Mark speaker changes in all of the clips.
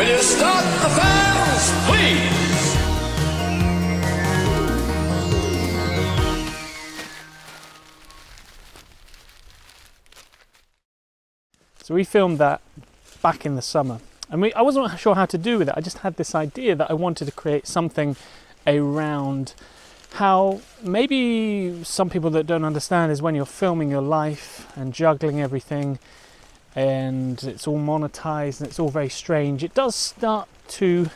Speaker 1: Will you start the fans, please?
Speaker 2: So we filmed that back in the summer, and I wasn't sure how to do with it. I just had this idea that I wanted to create something around how maybe some people that don't understand is when you're filming your life and juggling everything and it's all monetized and it's all very strange, it does start to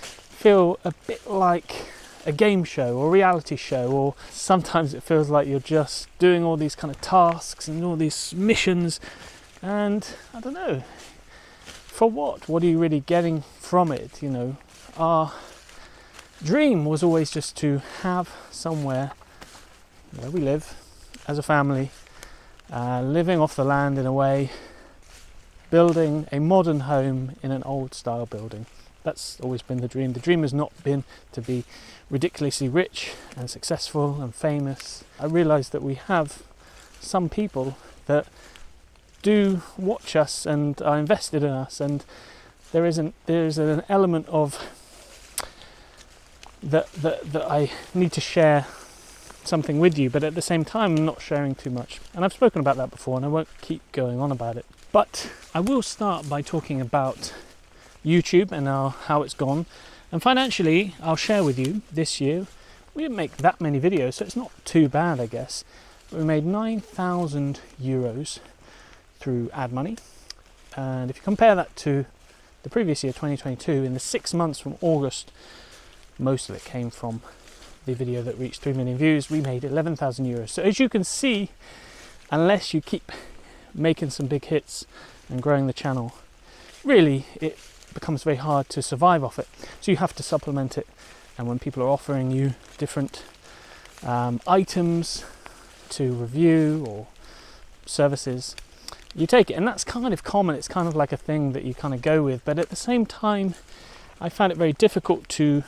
Speaker 2: feel a bit like a game show or reality show, or sometimes it feels like you're just doing all these kind of tasks and all these missions, and I don't know, for what? What are you really getting from it? You know, our dream was always just to have somewhere where we live as a family, living off the land in a way, building a modern home in an old style building. That's always been the dream. The dream has not been to be ridiculously rich and successful and famous. I realised that we have some people that do watch us and are invested in us, and there is an element of that I need to share something with you, but at the same time I'm not sharing too much. And I've spoken about that before and I won't keep going on about it. But I will start by talking about YouTube and how it's gone. And financially, I'll share with you this year, we didn't make that many videos, so it's not too bad, I guess. But we made 9,000 euros through ad money. And if you compare that to the previous year, 2022, in the 6 months from August, most of it came from the video that reached 3 million views. We made 11,000 euros. So as you can see, unless you keep making some big hits and growing the channel, really it becomes very hard to survive off it. So you have to supplement it. And when people are offering you different items to review or services, you take it. And that's kind of common. It's kind of like a thing that you kind of go with. But at the same time, I found it very difficult to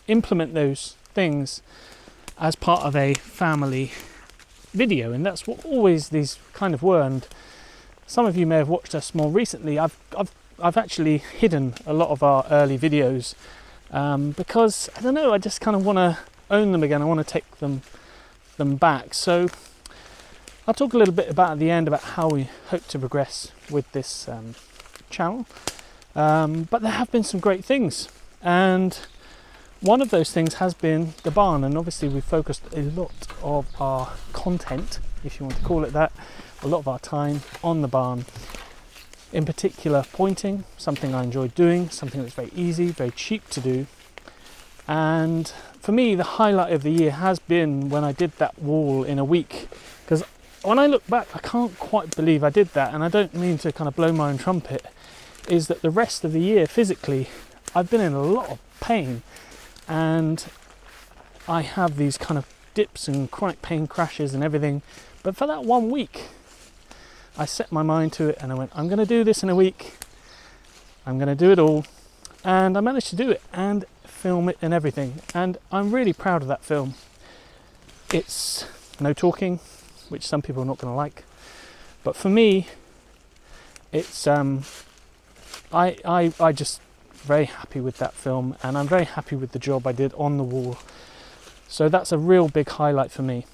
Speaker 2: implement those things as part of a family video, and that's what always these kind of were. And some of you may have watched us more recently. I've actually hidden a lot of our early videos because I don't know, I just kind of want to own them again. I want to take them back. So I'll talk a little bit about at the end about how we hope to progress with this channel, but there have been some great things, and one of those things has been the barn. And obviously we've focused a lot of our content, if you want to call it that, a lot of our time on the barn, in particular pointing, something I enjoy doing, something that's very easy, very cheap to do. And for me, the highlight of the year has been when I did that wall in a week, because when I look back, I can't quite believe I did that. And I don't mean to kind of blow my own trumpet, is that the rest of the year physically I've been in a lot of pain, and I have these kind of dips and chronic pain crashes and everything. But for that 1 week, I set my mind to it and I went, I'm going to do this in a week. I'm going to do it all. And I managed to do it and film it and everything. And I'm really proud of that film. It's no talking, which some people are not going to like. But for me, it's I just very happy with that film, and I'm very happy with the job I did on the wall. So that's a real big highlight for me.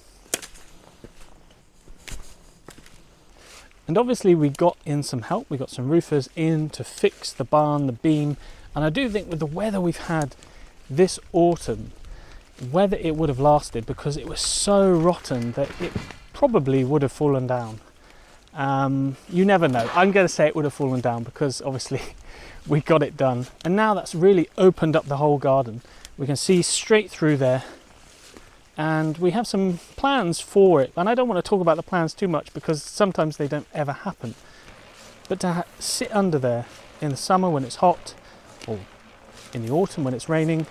Speaker 2: And obviously we got in some help. We got some roofers in to fix the barn, the beam. And I do think with the weather we've had this autumn, whether it would have lasted, because it was so rotten that it probably would have fallen down. You never know. I'm going to say it would have fallen down because obviously we got it done. And now that's really opened up the whole garden. We can see straight through there. And we have some plans for it. And I don't want to talk about the plans too much because sometimes they don't ever happen. But to sit under there in the summer when it's hot, or in the autumn when it's raining,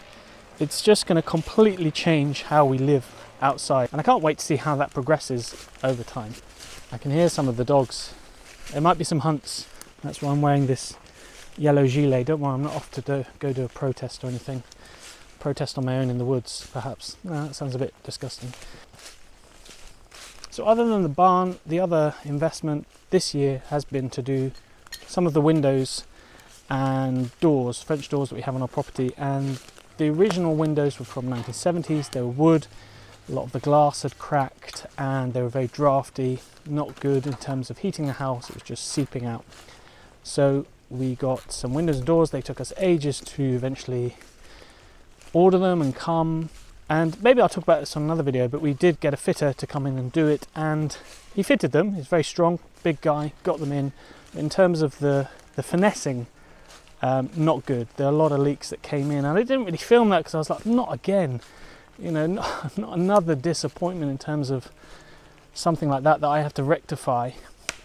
Speaker 2: it's just going to completely change how we live outside. And I can't wait to see how that progresses over time. I can hear some of the dogs. There might be some hunts. That's why I'm wearing this yellow gilet. Don't worry, I'm not off to go do a protest or anything. Protest on my own in the woods, perhaps. No, that sounds a bit disgusting. So other than the barn, the other investment this year has been to do some of the windows and doors, French doors that we have on our property. And the original windows were from 1970s. They were wood. A lot of the glass had cracked and they were very drafty, not good in terms of heating the house. It was just seeping out. So we got some windows and doors. They took us ages to eventually order them and come. And maybe I'll talk about this on another video, but we did get a fitter to come in and do it, and he fitted them. He's very strong, big guy, got them in. In terms of the finessing, not good. There are a lot of leaks that came in, and I didn't really film that because I was like, not again. You know, not another disappointment in terms of something like that I have to rectify.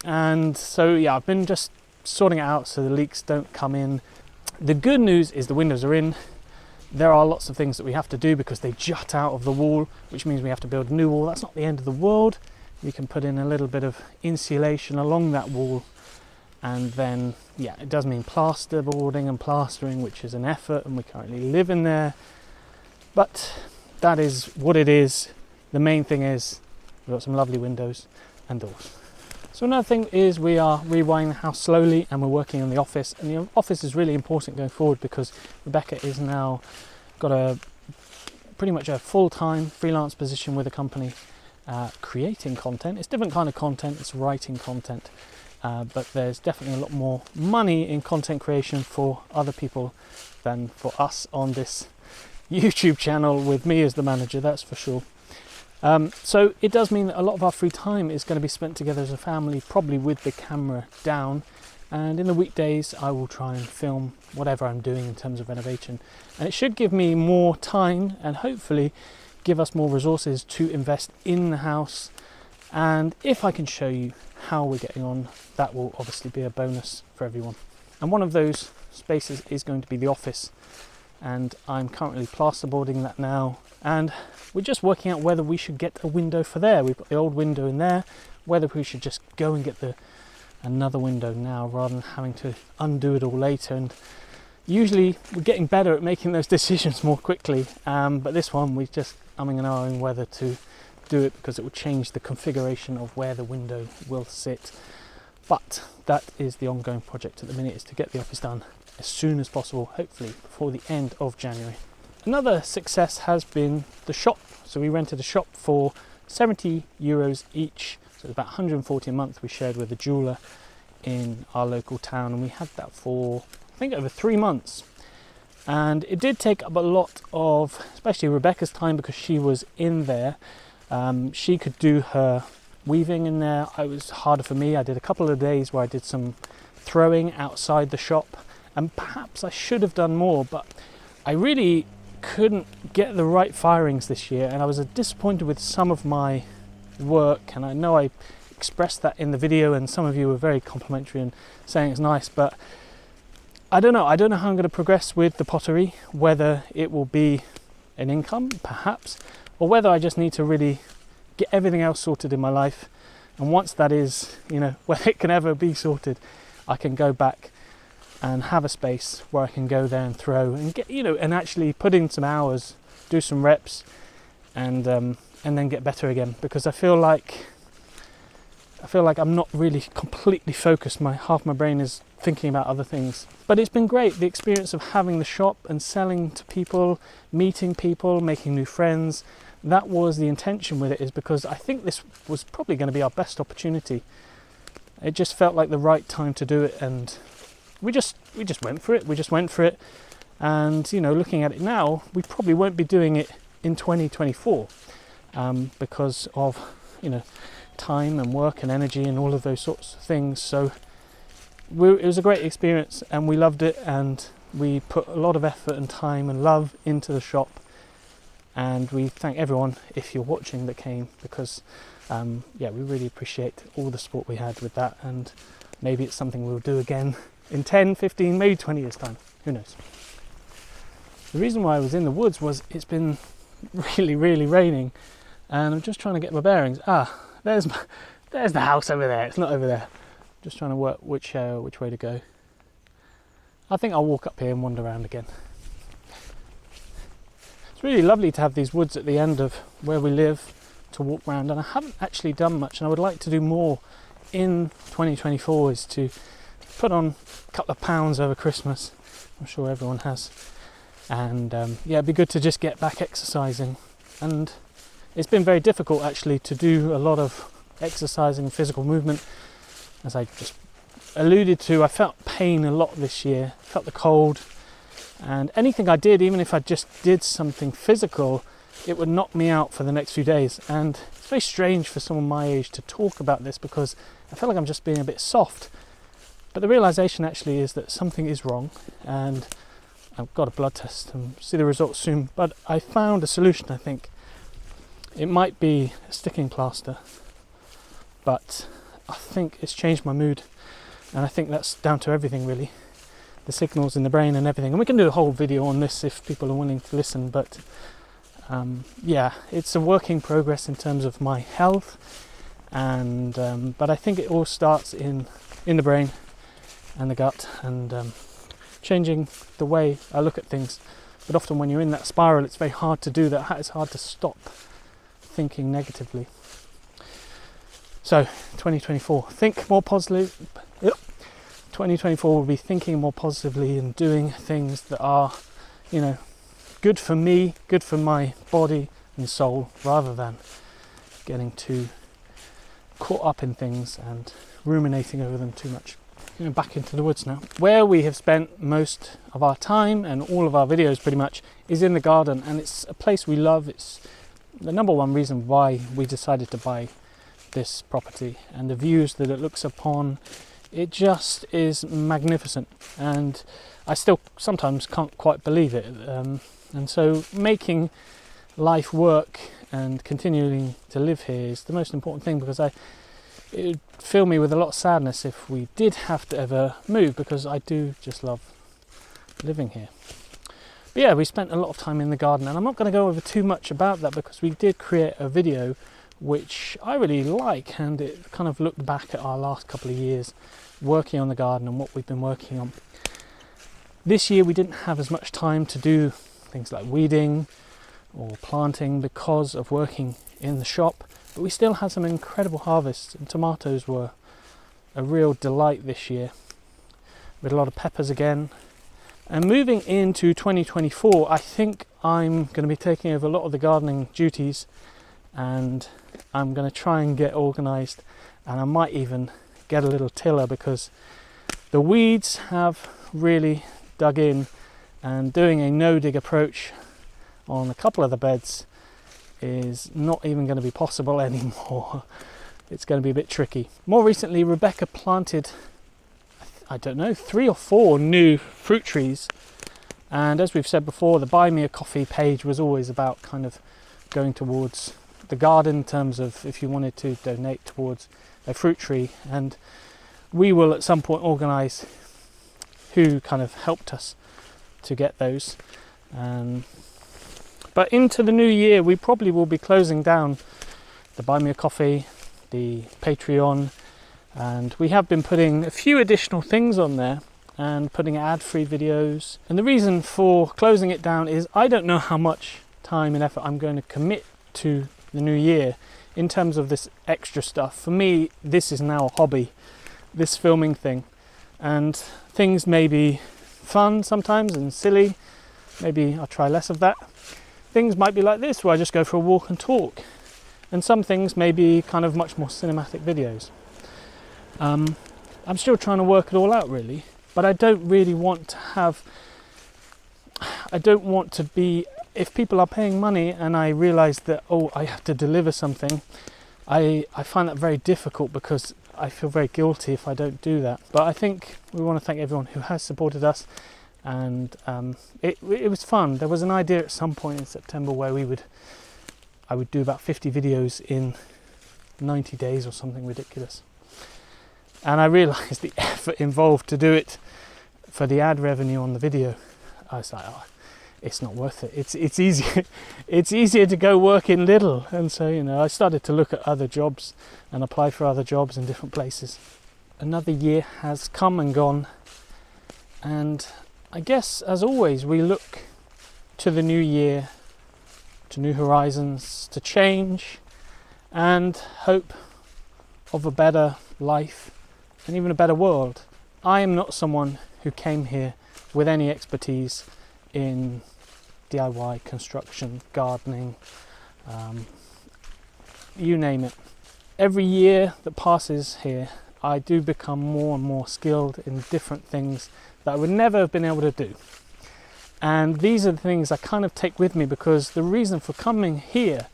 Speaker 2: And so yeah, I've been just sorting it out so the leaks don't come in. The good news is the windows are in. There are lots of things that we have to do because they jut out of the wall, which means we have to build a new wall. That's not the end of the world. We can put in a little bit of insulation along that wall, and then yeah, it does mean plasterboarding and plastering, which is an effort, and we currently live in there, but that is what it is. The main thing is we've got some lovely windows and doors. So another thing is we are rewiring the house slowly, and we're working on the office, and the office is really important going forward because Rebecca is now got a pretty much a full-time freelance position with a company creating content. It's different kind of content, it's writing content, but there's definitely a lot more money in content creation for other people than for us on this YouTube channel with me as the manager, that's for sure. So it does mean that a lot of our free time is going to be spent together as a family, probably with the camera down, and in the weekdays I will try and film whatever I'm doing in terms of renovation, and it should give me more time and hopefully give us more resources to invest in the house. And if I can show you how we're getting on, that will obviously be a bonus for everyone. And one of those spaces is going to be the office, and I'm currently plasterboarding that now, and we're just working out whether we should get a window for there. We've got the old window in there, whether we should just go and get another window now rather than having to undo it all later. And usually we're getting better at making those decisions more quickly, but this one we're just umming and ahhing whether to do it because it will change the configuration of where the window will sit. But that is the ongoing project at the minute, is to get the office done as soon as possible, hopefully before the end of January. Another success has been the shop. So we rented a shop for 70 euros each, so it's about 140 a month. We shared with a jeweler in our local town, and we had that for I think over 3 months. And it did take up a lot of, especially Rebecca's time, because she was in there. She could do her weaving in there. It was harder for me. I did a couple of days where I did some throwing outside the shop, and perhaps I should have done more, but I really couldn't get the right firings this year, and I was disappointed with some of my work, and I know I expressed that in the video and some of you were very complimentary and saying it's nice, but I don't know how I'm going to progress with the pottery, whether it will be an income perhaps, or whether I just need to really get everything else sorted in my life, and once that is, you know, whether it can ever be sorted, I can go back and have a space where I can go there and throw and get, you know, and actually put in some hours, do some reps, and then get better again, because I feel like I'm not really completely focused. Half my brain is thinking about other things. But it's been great, the experience of having the shop and selling to people, meeting people, making new friends. That was the intention with it, is because I think this was probably going to be our best opportunity. It just felt like the right time to do it, and we just went for it. And you know, looking at it now, we probably won't be doing it in 2024 because of, you know, time and work and energy and all of those sorts of things. So it was a great experience, and we loved it, and we put a lot of effort and time and love into the shop, and we thank everyone, if you're watching, that came, because yeah, we really appreciate all the support we had with that, and maybe it's something we'll do again in 10, 15, maybe 20 years time, who knows. The reason why I was in the woods was it's been really raining, and I'm just trying to get my bearings. There's the house over there, it's not over there. Just trying to work which way to go. I think I'll walk up here and wander around again. It's really lovely to have these woods at the end of where we live to walk around, and I haven't actually done much, and I would like to do more in 2024, is to put on couple of pounds over Christmas. I'm sure everyone has. And yeah, it'd be good to just get back exercising. And it's been very difficult actually to do a lot of exercising, physical movement. As I just alluded to, I felt pain a lot this year, felt the cold, and anything I did, even if I just did something physical, it would knock me out for the next few days. And it's very strange for someone my age to talk about this, because I feel like I'm just being a bit soft. But the realization actually is that something is wrong, and I've got a blood test and see the results soon. But I found a solution, I think. It might be a sticking plaster, but I think it's changed my mood. And I think that's down to everything really. The signals in the brain and everything. And we can do a whole video on this if people are willing to listen. But yeah, it's a work in progress in terms of my health. And but I think it all starts in the brain and the gut, and changing the way I look at things. But often when you're in that spiral, it's very hard to do that. It's hard to stop thinking negatively. So 2024, think more positively. 2024 will be thinking more positively and doing things that are, you know, good for me, good for my body and soul, rather than getting too caught up in things and ruminating over them too much. You know, back into the woods now. Where we have spent most of our time and all of our videos pretty much is in the garden, and it's a place we love. It's the number one reason why we decided to buy this property, and the views that it looks upon, it just is magnificent, and I still sometimes can't quite believe it. And so making life work and continuing to live here is the most important thing, because it would fill me with a lot of sadness if we did have to ever move, because I do just love living here. But yeah, we spent a lot of time in the garden, and I'm not going to go over too much about that because we did create a video which I really like, and it kind of looked back at our last couple of years working on the garden and what we've been working on. This year we didn't have as much time to do things like weeding or planting because of working in the shop, but we still had some incredible harvests, and tomatoes were a real delight this year. We had a lot of peppers again. And moving into 2024, I think I'm going to be taking over a lot of the gardening duties, and I'm going to try and get organised, and I might even get a little tiller, because the weeds have really dug in, and doing a no-dig approach on a couple of the beds is not even going to be possible anymore. It's going to be a bit tricky. More recently, Rebecca planted, I don't know, 3 or 4 new fruit trees, and as we've said before, the Buy Me a Coffee page was always about kind of going towards the garden in terms of if you wanted to donate towards a fruit tree, and we will at some point organise who kind of helped us to get those. But into the new year we probably will be closing down the Buy Me a Coffee, the Patreon, and we have been putting a few additional things on there and putting ad-free videos. And the reason for closing it down is I don't know how much time and effort I'm going to commit to the new year in terms of this extra stuff. For me, this is now a hobby, this filming thing, and things may be fun sometimes and silly. Maybe I'll try less of that. Things might be like this, where I just go for a walk and talk, and some things may be kind of much more cinematic videos. I'm still trying to work it all out really, but I don't really want to have, I don't want to be, if people are paying money and I realise that, oh, I have to deliver something, I find that very difficult, because I feel very guilty if I don't do that. But I think we want to thank everyone who has supported us, and it was fun. There was an idea at some point in September where I would do about 50 videos in 90 days or something ridiculous. And I realised the effort involved to do it for the ad revenue on the video. I was like, oh, it's not worth it. It's easier. It's easier to go work in Lidl. And so, you know, I started to look at other jobs and apply for other jobs in different places. Another year has come and gone, and I guess, as always, we look to the new year, to new horizons, to change, and hope of a better life and even a better world. I am not someone who came here with any expertise in DIY, construction, gardening, you name it. Every year that passes here, I do become more and more skilled in different things that I would never have been able to do. And these are the things I kind of take with me, because the reason for coming here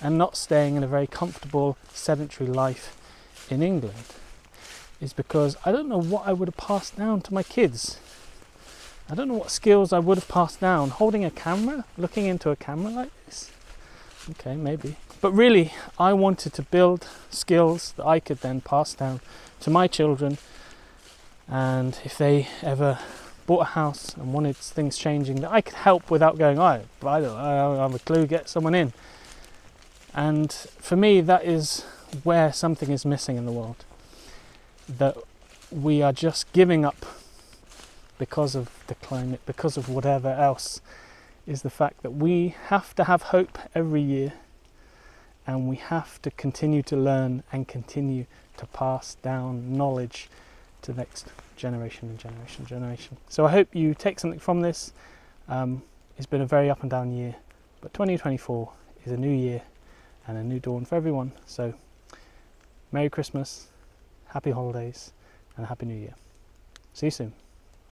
Speaker 2: and not staying in a very comfortable sedentary life in England is because I don't know what I would have passed down to my kids. I don't know what skills I would have passed down. Holding a camera, looking into a camera like this. Okay, maybe. But really, I wanted to build skills that I could then pass down to my children. And if they ever bought a house and wanted things changing, that I could help without going, I don't have a clue, get someone in. And for me, that is where something is missing in the world. That we are just giving up because of the climate, because of whatever else, is the fact that we have to have hope every year, and we have to continue to learn and continue to pass down knowledge to the next generation and generation and generation. So I hope you take something from this. It's been a very up and down year, but 2024 is a new year and a new dawn for everyone. So Merry Christmas, Happy Holidays, and a Happy New Year. See you soon.